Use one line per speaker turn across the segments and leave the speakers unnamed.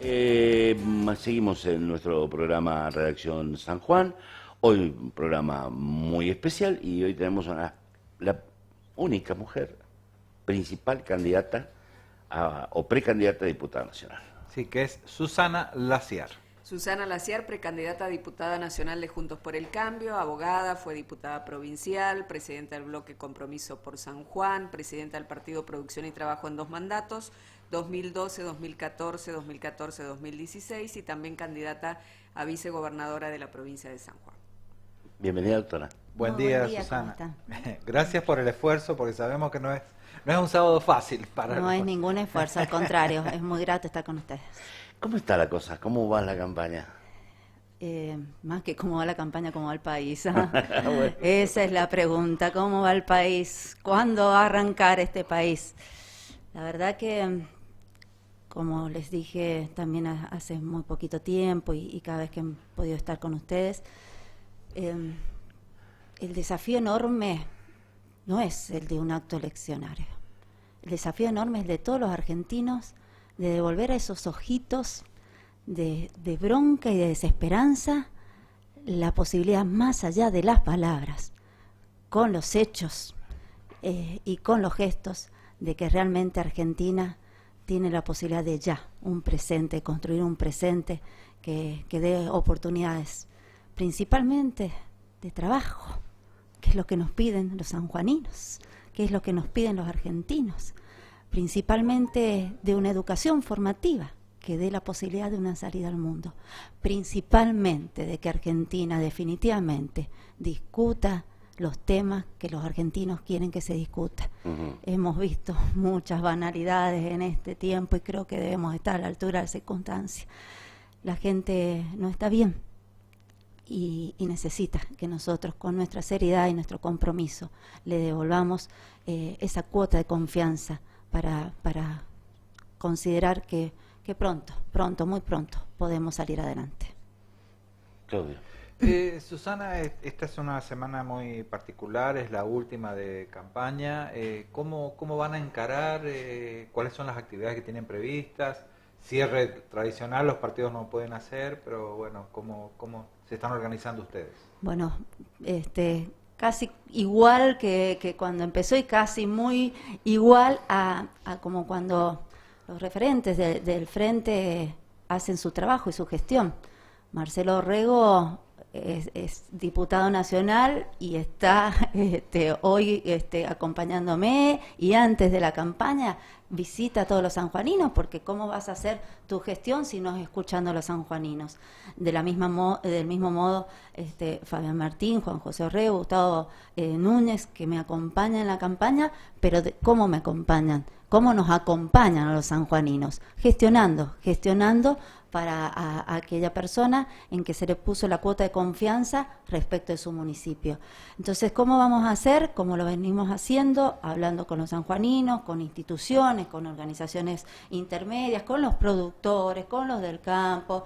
Seguimos en nuestro programa Redacción San Juan. Hoy un programa muy especial y hoy tenemos la única mujer principal candidata o precandidata a diputada nacional.
Sí, que es Susana Laciar.
Susana Laciar, precandidata a diputada nacional de Juntos por el Cambio, abogada, fue diputada provincial, presidenta del bloque Compromiso por San Juan, presidenta del Partido Producción y Trabajo en 2 mandatos, 2012, 2014, 2014, 2016 y también candidata a vicegobernadora de la provincia de San Juan.
Bienvenida, doctora.
Buen día, Susana. Gracias por el esfuerzo, porque sabemos que no es un sábado fácil para
No es ningún esfuerzo, al contrario, es muy grato estar con ustedes.
¿Cómo está la cosa? ¿Cómo va la campaña?
Más que cómo va la campaña, cómo va el país. Bueno. Esa es la pregunta, ¿cómo va el país? ¿Cuándo va a arrancar este país? La verdad que, como les dije también hace muy poquito tiempo y cada vez que he podido estar con ustedes, el desafío enorme no es el de un acto eleccionario. El desafío enorme es de todos los argentinos de devolver a esos ojitos de bronca y de desesperanza la posibilidad más allá de las palabras, con los hechos y con los gestos, de que realmente Argentina tiene la posibilidad de ya un presente, construir un presente que dé oportunidades, principalmente de trabajo, que es lo que nos piden los sanjuaninos, que es lo que nos piden los argentinos, principalmente de una educación formativa que dé la posibilidad de una salida al mundo, principalmente de que Argentina definitivamente discuta los temas que los argentinos quieren que se discuta. Hemos visto muchas banalidades en este tiempo y creo que debemos estar a la altura de las circunstancias. La gente no está bien y necesita que nosotros, con nuestra seriedad y nuestro compromiso, le devolvamos esa cuota de confianza para considerar que pronto, muy pronto, podemos salir adelante.
Claudio.
Susana, esta es una semana muy particular, es la última de campaña. ¿Cómo van a encarar? ¿Cuáles son las actividades que tienen previstas? Cierre tradicional los partidos no pueden hacer, pero bueno, ¿cómo se están organizando ustedes?
Bueno, casi igual que cuando empezó y casi muy igual a como cuando los referentes del Frente hacen su trabajo y su gestión. Marcelo Orrego es diputado nacional y está hoy acompañándome, y antes de la campaña visita a todos los sanjuaninos, porque ¿cómo vas a hacer tu gestión si no es escuchando a los sanjuaninos? Del mismo modo, Fabián Martín, Juan José Orrego, Gustavo Núñez, que me acompañan en la campaña, pero ¿cómo me acompañan? ¿Cómo nos acompañan a los sanjuaninos? Gestionando para a aquella persona en que se le puso la cuota de confianza respecto de su municipio. Entonces, ¿cómo vamos a hacer? Como lo venimos haciendo, hablando con los sanjuaninos, con instituciones, con organizaciones intermedias, con los productores, con los del campo,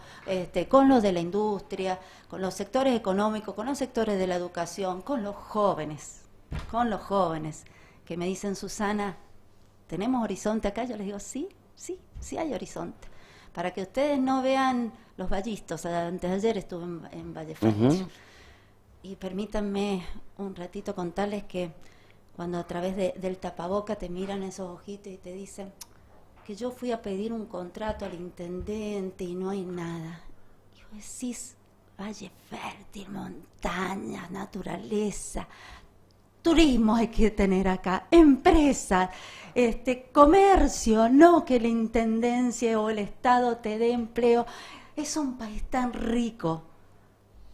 con los de la industria, con los sectores económicos, con los sectores de la educación, con los jóvenes, que me dicen, Susana, ¿tenemos horizonte acá? Yo les digo, sí hay horizonte. Para que ustedes no vean los vallistos, antes de ayer estuve en Vallefranche. Y permítanme un ratito contarles que cuando a través del tapaboca te miran esos ojitos y te dicen que yo fui a pedir un contrato al intendente y no hay nada. Y vos decís, valle fértil, montañas, naturaleza, turismo hay que tener acá, empresas, comercio, no que la intendencia o el Estado te dé empleo. Es un país tan rico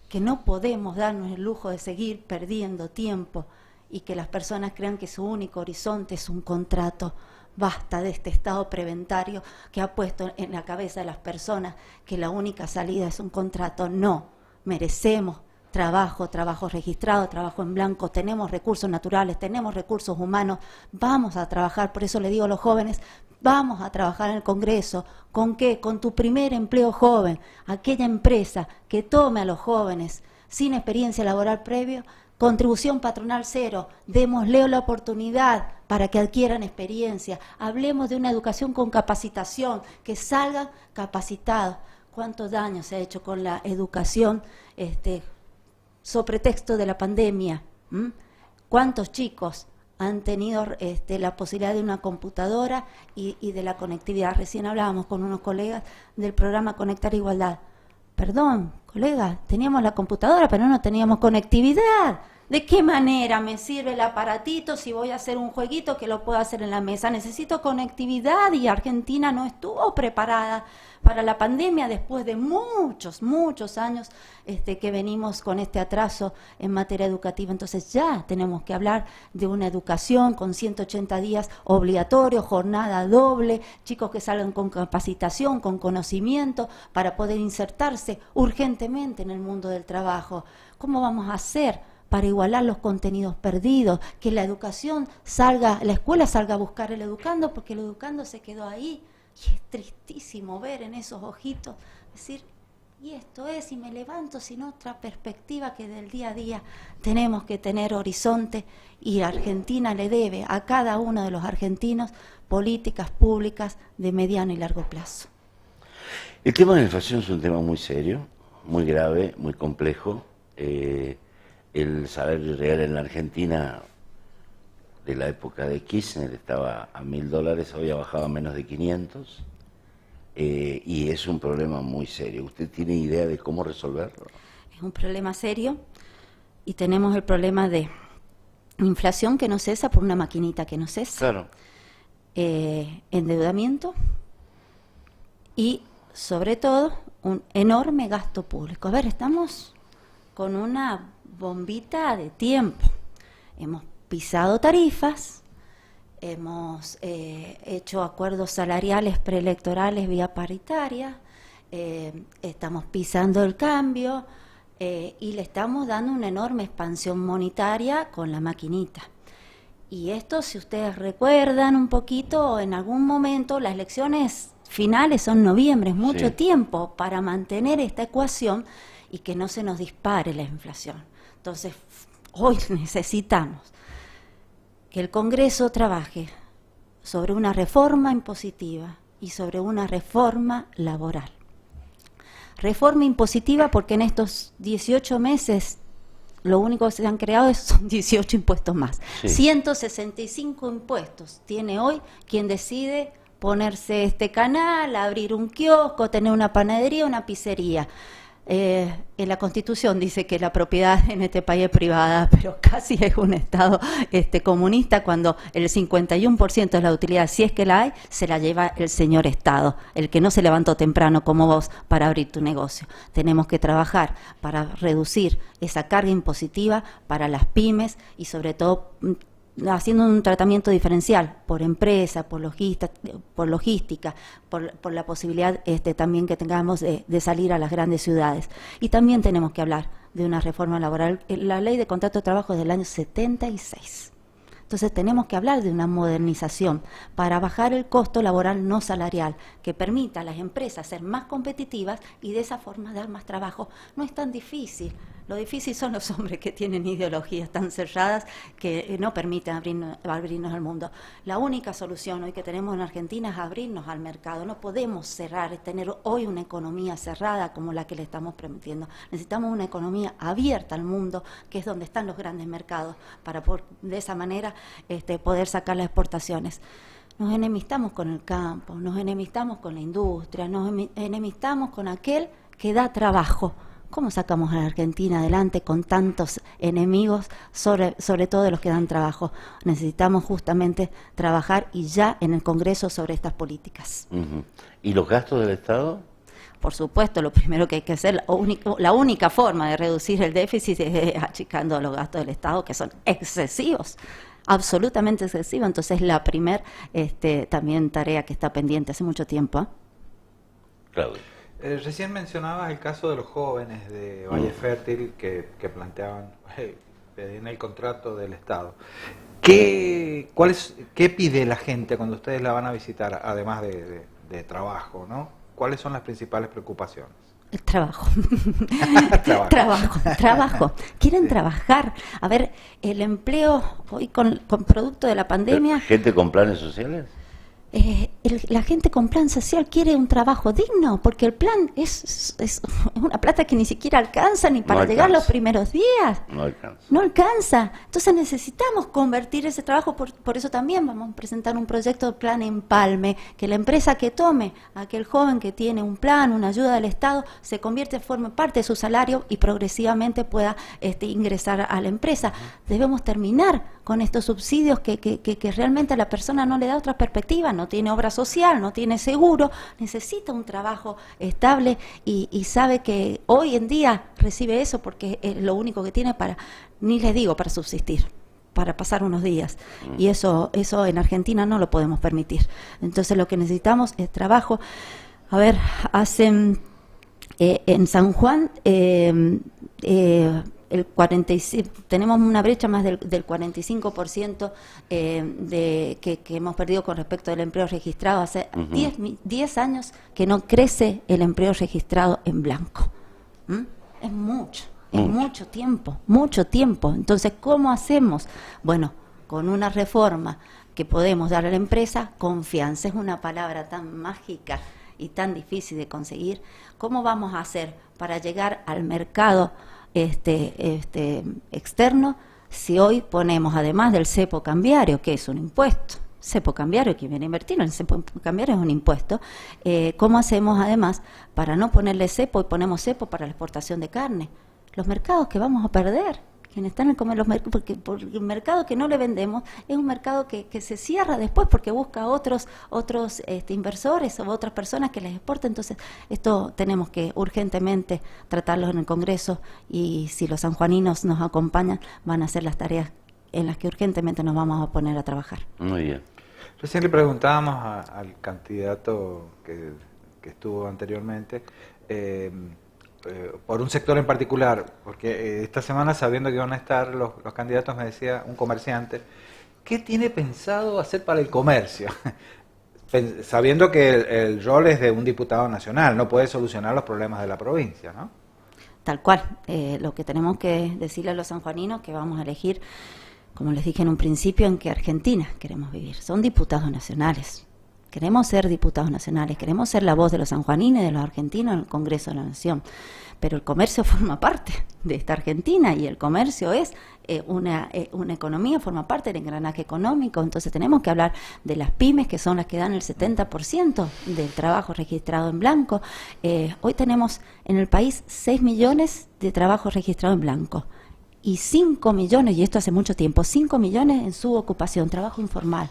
que no podemos darnos el lujo de seguir perdiendo tiempo y que las personas crean que su único horizonte es un contrato. Basta de este Estado preventario que ha puesto en la cabeza de las personas que la única salida es un contrato. No, merecemos trabajo registrado, trabajo en blanco, tenemos recursos naturales, tenemos recursos humanos, vamos a trabajar. Por eso le digo a los jóvenes, vamos a trabajar en el Congreso. ¿Con qué? Con tu primer empleo joven, aquella empresa que tome a los jóvenes sin experiencia laboral previo, contribución patronal cero, démosle la oportunidad para que adquieran experiencia, hablemos de una educación con capacitación, que salgan capacitados. ¿Cuánto daño se ha hecho con la educación sobre pretexto de la pandemia? ¿Cuántos chicos han tenido la posibilidad de una computadora y de la conectividad? Recién hablábamos con unos colegas del programa Conectar Igualdad. Perdón, colega, teníamos la computadora, pero no teníamos conectividad. ¿De qué manera me sirve el aparatito si voy a hacer un jueguito que lo puedo hacer en la mesa? Necesito conectividad y Argentina no estuvo preparada para la pandemia después de muchos años que venimos con este atraso en materia educativa. Entonces ya tenemos que hablar de una educación con 180 días obligatorios, jornada doble, chicos que salgan con capacitación, con conocimiento para poder insertarse urgentemente en el mundo del trabajo. ¿Cómo vamos a hacer para igualar los contenidos perdidos? Que la educación salga, la escuela salga a buscar el educando, porque el educando se quedó ahí. Y es tristísimo ver en esos ojitos, decir, y esto es, y me levanto sin otra perspectiva que del día a día. Tenemos que tener horizonte, y Argentina le debe a cada uno de los argentinos políticas públicas de mediano y largo plazo.
El tema de la inflación es un tema muy serio, muy grave, muy complejo. El salario real en la Argentina de la época de Kirchner estaba a $1.000, hoy ha bajado a menos de 500, y es un problema muy serio. ¿Usted tiene idea de cómo resolverlo?
Es un problema serio, y tenemos el problema de inflación que no cesa por una maquinita que no cesa.
Claro.
Endeudamiento y, sobre todo, un enorme gasto público. A ver, estamos con una bombita de tiempo. Hemos pisado tarifas, hemos hecho acuerdos salariales preelectorales vía paritaria, estamos pisando el cambio y le estamos dando una enorme expansión monetaria con la maquinita. Y esto, si ustedes recuerdan un poquito, en algún momento las elecciones finales son noviembre, es mucho tiempo para mantener esta ecuación y que no se nos dispare la inflación. Entonces, hoy necesitamos que el Congreso trabaje sobre una reforma impositiva y sobre una reforma laboral. Reforma impositiva porque en estos 18 meses lo único que se han creado son 18 impuestos más. Sí. 165 impuestos tiene hoy quien decide ponerse este canal, abrir un kiosco, tener una panadería, una pizzería. En la Constitución dice que la propiedad en este país es privada, pero casi es un Estado comunista cuando el 51% de la utilidad, si es que la hay, se la lleva el señor Estado, el que no se levantó temprano como vos para abrir tu negocio. Tenemos que trabajar para reducir esa carga impositiva para las pymes y sobre todo haciendo un tratamiento diferencial por empresa, por logística, por la posibilidad también que tengamos de salir a las grandes ciudades. Y también tenemos que hablar de una reforma laboral. La ley de contrato de trabajo es del año 76. Entonces tenemos que hablar de una modernización para bajar el costo laboral no salarial, que permita a las empresas ser más competitivas y de esa forma dar más trabajo. No es tan difícil. Lo difícil son los hombres que tienen ideologías tan cerradas que no permiten abrirnos al mundo. La única solución hoy que tenemos en Argentina es abrirnos al mercado. No podemos cerrar, tener hoy una economía cerrada como la que le estamos prometiendo. Necesitamos una economía abierta al mundo, que es donde están los grandes mercados, para de esa manera poder sacar las exportaciones. Nos enemistamos con el campo, nos enemistamos con la industria, nos enemistamos con aquel que da trabajo. ¿Cómo sacamos a la Argentina adelante con tantos enemigos, sobre todo de los que dan trabajo? Necesitamos justamente trabajar y ya en el Congreso sobre estas políticas.
Uh-huh. ¿Y los gastos del Estado?
Por supuesto, lo primero que hay que hacer, la única forma de reducir el déficit es achicando los gastos del Estado, que son excesivos, absolutamente excesivos. Entonces, la primer también tarea que está pendiente hace mucho tiempo. ¿Eh?
Claro.
Recién mencionabas el caso de los jóvenes de Valle Fértil que planteaban en el contrato del Estado. ¿Qué pide la gente cuando ustedes la van a visitar, además de trabajo, ¿no? ¿cuáles son las principales preocupaciones?
El trabajo.
Trabajo.
Trabajo. Quieren trabajar. A ver, el empleo hoy con producto de la pandemia...
¿Gente con planes sociales?
La gente con plan social quiere un trabajo digno, porque el plan es una plata que ni siquiera alcanza ni para llegar los primeros días.
No alcanza.
No alcanza. Entonces necesitamos convertir ese trabajo, por eso también vamos a presentar un proyecto de plan empalme, que la empresa que tome a aquel joven que tiene un plan, una ayuda del Estado, se convierte, forme parte de su salario y progresivamente pueda ingresar a la empresa. Debemos terminar con estos subsidios que realmente a la persona no le da otra perspectiva, no tiene obra social, no tiene seguro, necesita un trabajo estable y sabe que hoy en día recibe eso porque es lo único que tiene para, ni les digo para subsistir, para pasar unos días. Y eso en Argentina no lo podemos permitir. Entonces lo que necesitamos es trabajo. A ver, hacen en San Juan el 45, tenemos una brecha más del 45% que hemos perdido con respecto al empleo registrado. Hace 10 años que no crece el empleo registrado en blanco. Es mucho tiempo. Entonces, ¿cómo hacemos? Bueno, con una reforma que podemos dar a la empresa, confianza es una palabra tan mágica y tan difícil de conseguir. ¿Cómo vamos a hacer para llegar al mercado externo si hoy ponemos, además del cepo cambiario, que es un impuesto, cepo cambiario, que viene a invertir en el cepo cambiario es un impuesto, ¿cómo hacemos además para no ponerle cepo y ponemos cepo para la exportación de carne? Los mercados que vamos a perder, quienes están en comer porque el mercado que no le vendemos es un mercado que se cierra después porque busca otros inversores o otras personas que les exporten. Entonces esto tenemos que urgentemente tratarlo en el Congreso y si los sanjuaninos nos acompañan van a hacer las tareas en las que urgentemente nos vamos a poner a trabajar.
Muy bien.
Recién le preguntábamos al candidato que estuvo anteriormente por un sector en particular, porque esta semana, sabiendo que van a estar los candidatos, me decía un comerciante, ¿qué tiene pensado hacer para el comercio? Sabiendo que el rol es de un diputado nacional, no puede solucionar los problemas de la provincia, ¿no?
Tal cual. Lo que tenemos que decirle a los sanjuaninos que vamos a elegir, como les dije en un principio, en qué Argentina queremos vivir. Son diputados nacionales. Queremos ser diputados nacionales, queremos ser la voz de los sanjuaninos y de los argentinos en el Congreso de la Nación. Pero el comercio forma parte de esta Argentina y el comercio es una economía, forma parte del engranaje económico. Entonces tenemos que hablar de las pymes, que son las que dan el 70% del trabajo registrado en blanco. Hoy tenemos en el país 6 millones de trabajos registrados en blanco y 5 millones, y esto hace mucho tiempo, 5 millones en subocupación, trabajo informal.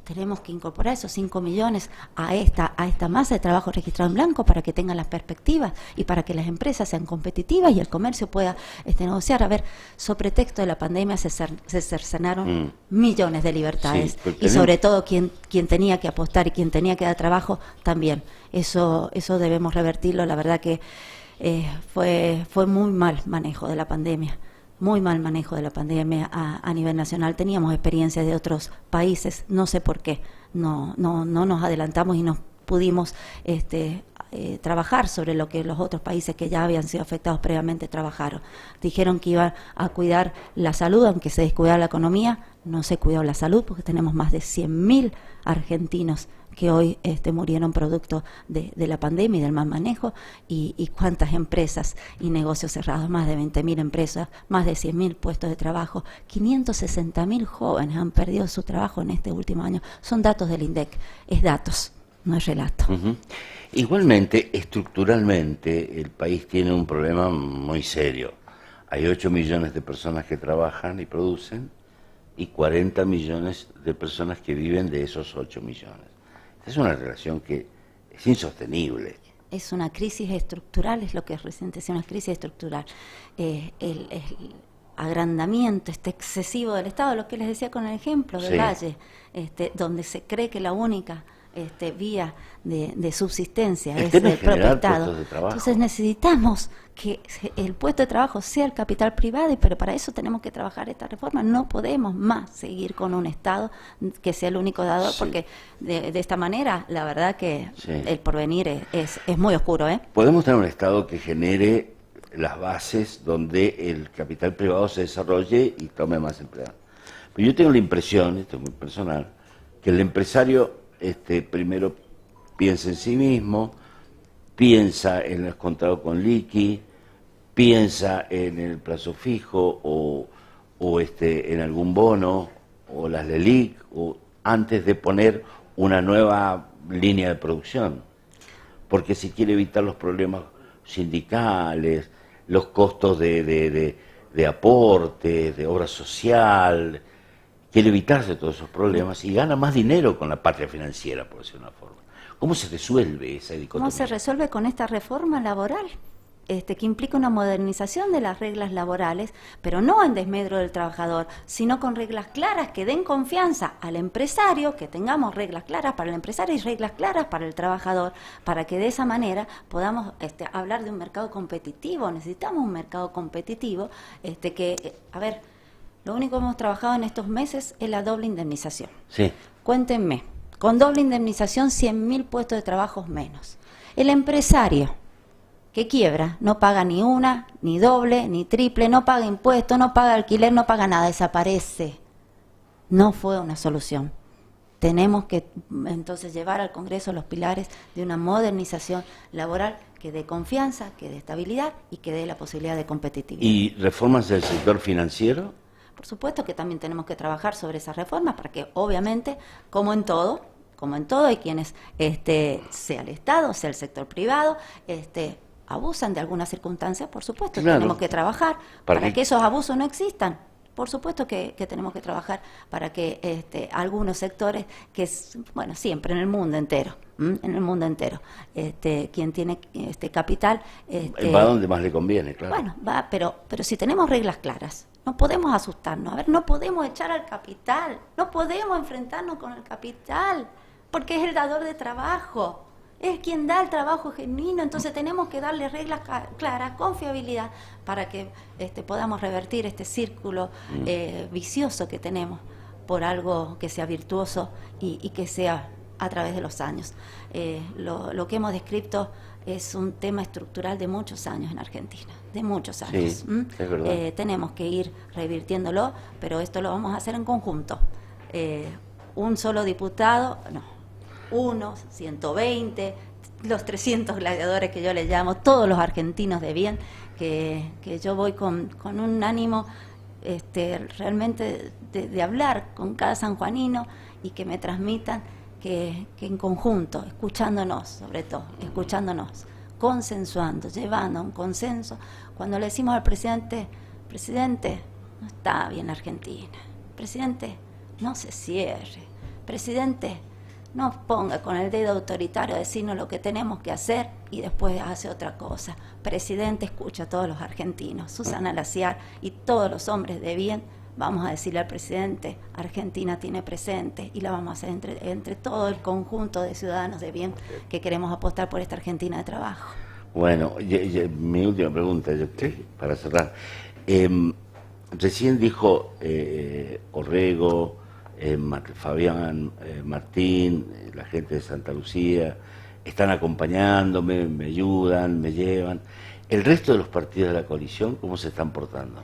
Tenemos que incorporar esos 5 millones a esta masa de trabajo registrado en blanco para que tengan las perspectivas y para que las empresas sean competitivas y el comercio pueda negociar. A ver, sobre pretexto de la pandemia se cercenaron millones de libertades y sobre todo quien tenía que apostar y quien tenía que dar trabajo también. Eso debemos revertirlo. La verdad que fue muy mal manejo de la pandemia. Muy mal manejo de la pandemia a nivel nacional. Teníamos experiencias de otros países, no sé por qué. No nos adelantamos y no pudimos trabajar sobre lo que los otros países que ya habían sido afectados previamente trabajaron. Dijeron que iban a cuidar la salud, aunque se descuidara la economía, no se cuidó la salud porque tenemos más de 100.000 argentinos que hoy murieron producto de la pandemia y del mal manejo, y cuántas empresas y negocios cerrados, más de 20.000 empresas, más de 100.000 puestos de trabajo, 560.000 jóvenes han perdido su trabajo en este último año. Son datos del INDEC, es datos, no es relato.
Igualmente, estructuralmente, el país tiene un problema muy serio. Hay 8 millones de personas que trabajan y producen y 40 millones de personas que viven de esos 8 millones. Es una relación que es insostenible.
Es una crisis estructural, es lo que es reciente, es una crisis estructural. El agrandamiento excesivo del Estado, lo que les decía con el ejemplo del Valle, donde se cree que la única vía de subsistencia,
El
es
tema
del
es generar
propio Estado.
puestos de trabajo.
Entonces necesitamos que el puesto de trabajo sea el capital privado, pero para eso tenemos que trabajar esta reforma. No podemos más seguir con un Estado que sea el único dador,
Sí.
porque de esta manera, la verdad que
Sí.
el porvenir es muy oscuro, ¿eh?
Podemos tener un Estado que genere las bases donde el capital privado se desarrolle y tome más empleados. Pero yo tengo la impresión, esto es muy personal, que el empresario primero piensa en sí mismo, piensa en el contrato con liqui, piensa en el plazo fijo o en algún bono o las LELIC, o antes de poner una nueva línea de producción. Porque si quiere evitar los problemas sindicales, los costos de aporte, de obra social, quiere evitarse todos esos problemas y gana más dinero con la patria financiera, por decir una forma. ¿Cómo se resuelve esa dicotomía?
¿Cómo se resuelve con esta reforma laboral? Que implica una modernización de las reglas laborales, pero no en desmedro del trabajador, sino con reglas claras que den confianza al empresario, que tengamos reglas claras para el empresario y reglas claras para el trabajador, para que de esa manera podamos hablar de un mercado competitivo. Necesitamos un mercado competitivo lo único que hemos trabajado en estos meses es la doble indemnización.
Sí.
Cuéntenme, con doble indemnización 100.000 puestos de trabajo menos. El empresario que quiebra no paga ni una, ni doble, ni triple, no paga impuestos, no paga alquiler, no paga nada, desaparece. No fue una solución. Tenemos que entonces llevar al Congreso los pilares de una modernización laboral que dé confianza, que dé estabilidad y que dé la posibilidad de competitividad.
¿Y reformas del sector financiero?
Por supuesto que también tenemos que trabajar sobre esas reformas para que, obviamente, como en todo, hay quienes, sea el Estado, sea el sector privado, abusan de algunas circunstancias. Por supuesto,
Claro.
tenemos que trabajar para que esos abusos no existan. Por supuesto que tenemos que trabajar para que algunos sectores, siempre en el mundo entero, quien tiene capital...
Va donde más le conviene, claro.
Bueno, pero si tenemos reglas claras, no podemos asustarnos. A ver, no podemos echar al capital, no podemos enfrentarnos con el capital, porque es el dador de trabajo, es quien da el trabajo genuino. Entonces tenemos que darle reglas claras, con fiabilidad, para que podamos revertir este círculo vicioso que tenemos por algo que sea virtuoso y que sea a través de los años. Lo que hemos descrito es un tema estructural de muchos años en Argentina, de muchos años.
Sí, es verdad.
Tenemos que ir revirtiéndolo, pero esto lo vamos a hacer en conjunto. Un solo diputado, no, 120, los 300 gladiadores que yo les llamo, todos los argentinos de bien, que yo voy con un ánimo realmente de hablar con cada sanjuanino y que me transmitan que en conjunto, escuchándonos, sobre todo, consensuando, llevando a un consenso. Cuando le decimos al presidente, no está bien Argentina, presidente, no se cierre, presidente, no ponga con el dedo autoritario a decirnos lo que tenemos que hacer y después hace otra cosa. Presidente, escucha a todos los argentinos, Susana Laciar y todos los hombres de bien. Vamos a decirle al presidente, Argentina tiene presente, y la vamos a hacer entre todo el conjunto de ciudadanos de bien que queremos apostar por esta Argentina de trabajo.
Bueno, mi última pregunta, para cerrar. Recién dijo Orrego, Fabián Martín, la gente de Santa Lucía, están acompañándome, me ayudan, me llevan. ¿El resto de los partidos de la coalición cómo se están portando?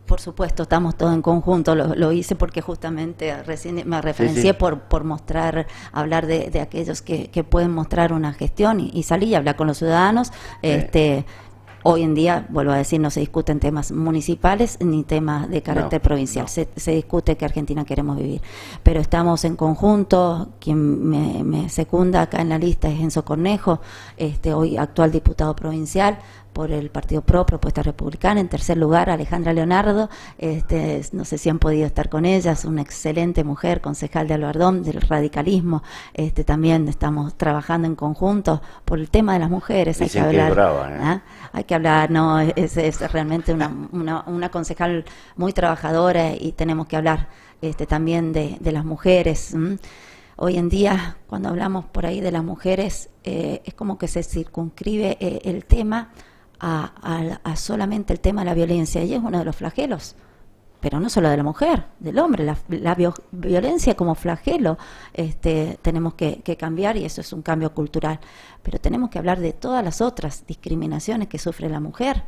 Por supuesto, estamos todos en conjunto, lo hice porque justamente recién me referencié por mostrar, hablar de aquellos que pueden mostrar una gestión y salir y hablar con los ciudadanos. Hoy en día, vuelvo a decir, no se discuten temas municipales ni temas de carácter provincial, se discute qué Argentina queremos vivir. Pero estamos en conjunto, quien me secunda acá en la lista es Enzo Cornejo, hoy actual diputado provincial por el Partido PRO, Propuesta Republicana. En tercer lugar, Alejandra Leonardo, no sé si han podido estar con ella, es una excelente mujer, concejal de Albardón, del radicalismo. También estamos trabajando en conjunto por el tema de las mujeres.
Dicen que es brava,
¿Ah? Hay que hablar, no, es realmente una concejal muy trabajadora y tenemos que hablar también de las mujeres. Hoy en día, cuando hablamos por ahí de las mujeres, es como que se circunscribe el tema a solamente el tema de la violencia, y es uno de los flagelos, pero no solo de la mujer, del hombre, la violencia como flagelo tenemos que cambiar, y eso es un cambio cultural, pero tenemos que hablar de todas las otras discriminaciones que sufre la mujer.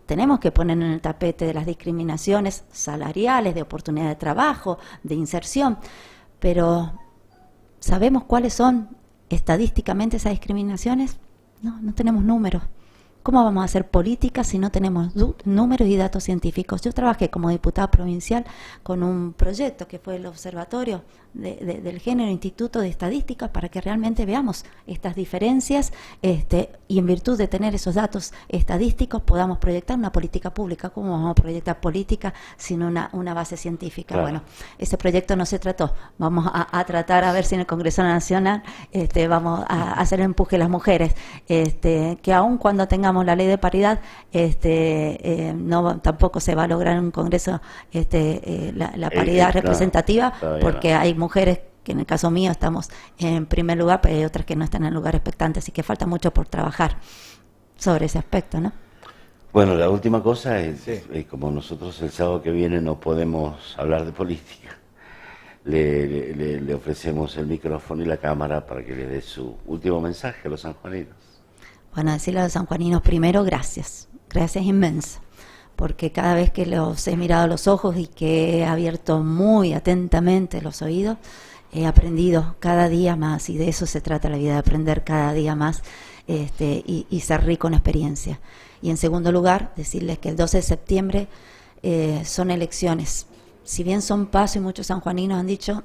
Tenemos que poner en el tapete de las discriminaciones salariales, de oportunidad de trabajo, de inserción, pero ¿sabemos cuáles son estadísticamente esas discriminaciones? No tenemos números. ¿Cómo vamos a hacer política si no tenemos números y datos científicos? Yo trabajé como diputada provincial con un proyecto que fue el Observatorio del Género, Instituto de Estadística, para que realmente veamos estas diferencias y en virtud de tener esos datos estadísticos podamos proyectar una política pública. ¿Cómo vamos a proyectar política sin una base científica? Claro. Bueno, ese proyecto no se trató. Vamos a tratar a ver si en el Congreso Nacional vamos a hacer el empuje a las mujeres, que aun cuando tengamos la ley de paridad, tampoco se va a lograr en un Congreso la paridad representativa, porque hay mujeres que en el caso mío estamos en primer lugar, pero hay otras que no están en el lugar expectante, así que falta mucho por trabajar sobre ese aspecto, ¿no?
Bueno, la última cosa es, como nosotros el sábado que viene no podemos hablar de política, le ofrecemos el micrófono y la cámara para que le dé su último mensaje a los sanjuaninos.
Bueno, decirle a los sanjuaninos primero gracias inmensas, porque cada vez que los he mirado a los ojos y que he abierto muy atentamente los oídos, he aprendido cada día más, y de eso se trata la vida, de aprender cada día más y ser rico en experiencia. Y en segundo lugar, decirles que el 12 de septiembre son elecciones. Si bien son PASO y muchos sanjuaninos han dicho,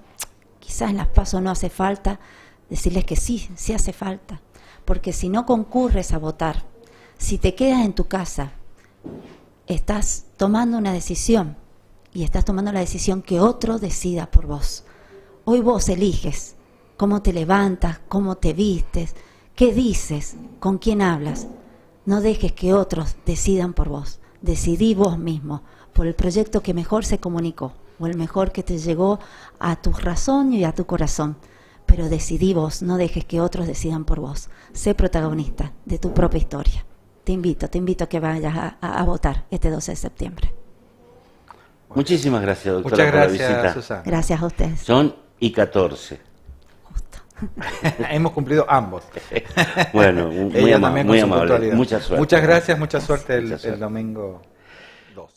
quizás en las PASO no hace falta, decirles que sí hace falta. Porque si no concurres a votar, si te quedas en tu casa, estás tomando una decisión, y estás tomando la decisión que otro decida por vos. Hoy vos eliges cómo te levantas, cómo te vistes, qué dices, con quién hablas. No dejes que otros decidan por vos. Decidí vos mismo, por el proyecto que mejor se comunicó, o el mejor que te llegó a tu razón y a tu corazón. Pero decidí vos, no dejes que otros decidan por vos. Sé protagonista de tu propia historia. Te invito a que vayas a votar este 12 de septiembre.
Muchísimas gracias, doctora,
muchas gracias,
por la visita.
Susana.
Gracias a ustedes.
Son y 14.
Justo.
Hemos cumplido ambos.
Bueno, muy amable. Mucha suerte.
Muchas gracias, mucha suerte el domingo 12.